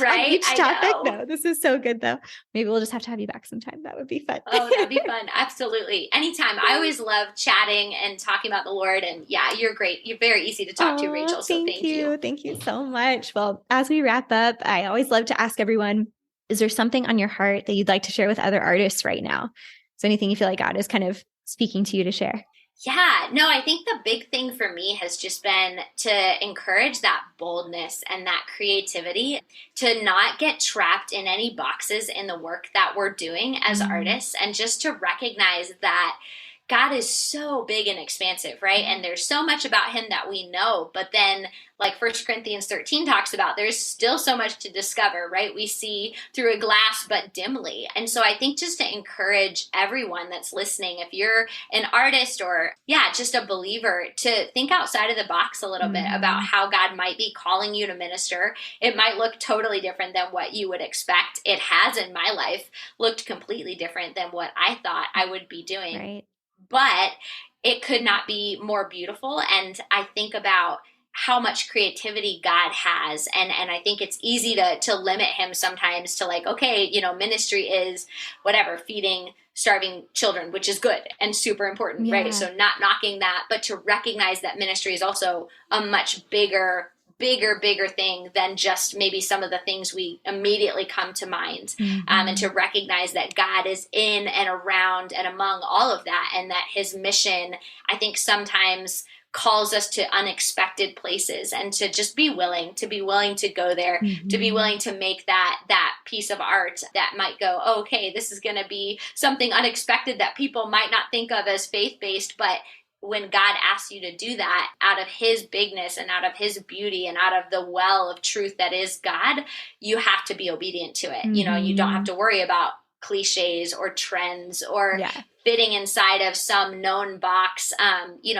Right? each I topic. know. No, this is so good though. Maybe we'll just have to have you back sometime. That would be fun. Oh, that'd be fun. Absolutely. Anytime. I always love chatting and talking about the Lord. And yeah, you're great. You're very easy to talk to, Oh, Rachel. So thank thank you. you. Thank you so much. Well, as we wrap up, I always love to ask everyone, is there something on your heart that you'd like to share with other artists right now? So anything you feel like God is kind of speaking to you to share? Yeah, no, I think the big thing for me has just been to encourage that boldness and that creativity, to not get trapped in any boxes in the work that we're doing as artists, and just to recognize that God is so big and expansive, right? And there's so much about him that we know, but then like 1 Corinthians 13 talks about, there's still so much to discover, right? We see through a glass, but dimly. And so I think just to encourage everyone that's listening, if you're an artist or just a believer, to think outside of the box a little bit about how God might be calling you to minister. It might look totally different than what you would expect. It has in my life looked completely different than what I thought I would be doing. Right. But it could not be more beautiful. And I think about how much creativity God has. And I think it's easy to limit him sometimes to like, okay, ministry is whatever, feeding starving children, which is good and super important, right? So not knocking that, but to recognize that ministry is also a much bigger thing than just maybe some of the things we immediately come to mind. And to recognize that God is in and around and among all of that, and that his mission, I think, sometimes calls us to unexpected places, and to just be willing to go there, to be willing to make that piece of art that might go, oh, okay, this is going to be something unexpected that people might not think of as faith-based, but when God asks you to do that out of his bigness and out of his beauty and out of the well of truth that is God, you have to be obedient to it. You don't have to worry about cliches or trends or fitting inside of some known box.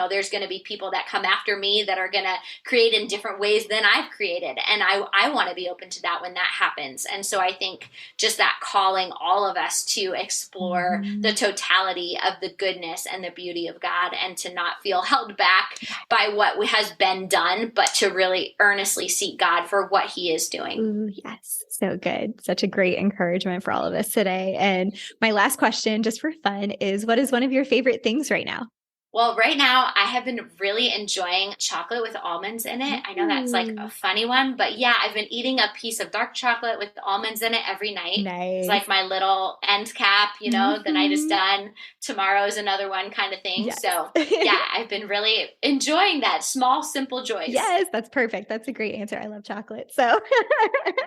There's going to be people that come after me that are going to create in different ways than I've created. And I want to be open to that when that happens. And so I think just that calling all of us to explore the totality of the goodness and the beauty of God, and to not feel held back by what has been done, but to really earnestly seek God for what he is doing. Ooh, yes. So good. Such a great encouragement for all of us today. And my last question, just for fun, is what is one of your favorite things right now? Well, right now I have been really enjoying chocolate with almonds in it. I know that's like a funny one, but yeah, I've been eating a piece of dark chocolate with almonds in it every night. Nice. It's like my little end cap, the night is done, tomorrow's another one kind of thing. Yes. So yeah, I've been really enjoying that small, simple joys. Yes, that's perfect. That's a great answer. I love chocolate. So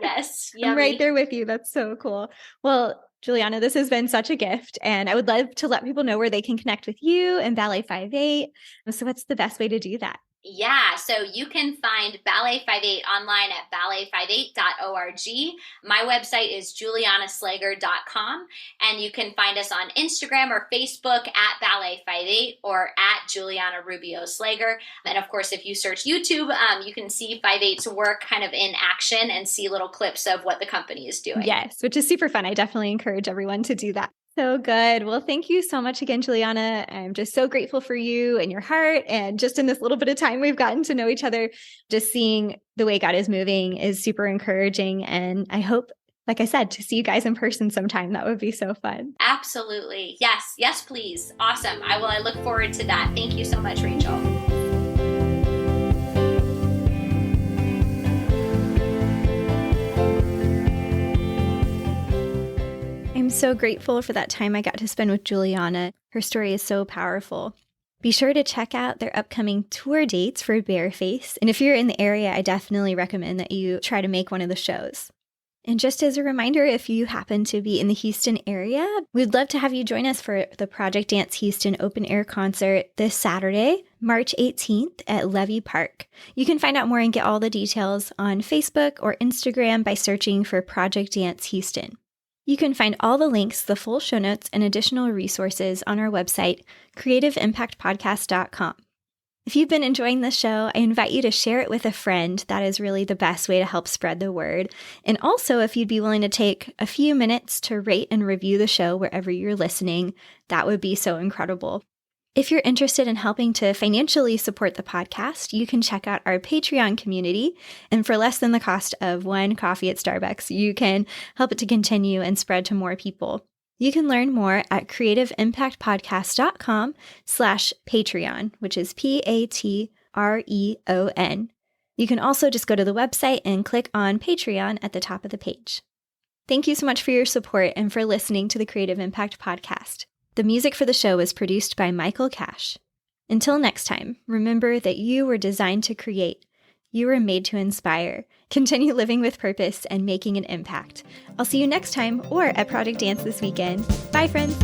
yes, I'm right there with you. That's so cool. Well, Julianna, this has been such a gift, and I would love to let people know where they can connect with you and Ballet 5/8. So what's the best way to do that? Yeah, so you can find Ballet 5/8 online at ballet58.org. My website is juliannaslager.com, and you can find us on Instagram or Facebook at Ballet 5/8 or at Julianna Rubio Slager. And of course, if you search YouTube, you can see 5/8's work kind of in action and see little clips of what the company is doing. Yes, which is super fun. I definitely encourage everyone to do that. So good. Well, thank you so much again, Julianna. I'm just so grateful for you and your heart. And just in this little bit of time we've gotten to know each other, just seeing the way God is moving is super encouraging. And I hope, like I said, to see you guys in person sometime. That would be so fun. Absolutely. Yes. Yes, please. Awesome. I look forward to that. Thank you so much, Rachel. I'm so grateful for that time I got to spend with Julianna. Her story is so powerful. Be sure to check out their upcoming tour dates for Bareface. And if you're in the area, I definitely recommend that you try to make one of the shows. And just as a reminder, if you happen to be in the Houston area, we'd love to have you join us for the Project Dance Houston open air concert this Saturday, March 18th at Levy Park. You can find out more and get all the details on Facebook or Instagram by searching for Project Dance Houston. You can find all the links, the full show notes, and additional resources on our website, creativeimpactpodcast.com. If you've been enjoying this show, I invite you to share it with a friend. That is really the best way to help spread the word. And also, if you'd be willing to take a few minutes to rate and review the show wherever you're listening, that would be so incredible. If you're interested in helping to financially support the podcast, you can check out our Patreon community. And for less than the cost of one coffee at Starbucks, you can help it to continue and spread to more people. You can learn more at creativeimpactpodcast.com/Patreon, which is Patreon. You can also just go to the website and click on Patreon at the top of the page. Thank you so much for your support and for listening to the Creative Impact Podcast. The music for the show was produced by Michael Cash. Until next time, remember that you were designed to create. You were made to inspire. Continue living with purpose and making an impact. I'll see you next time or at Project Dance this weekend. Bye, friends.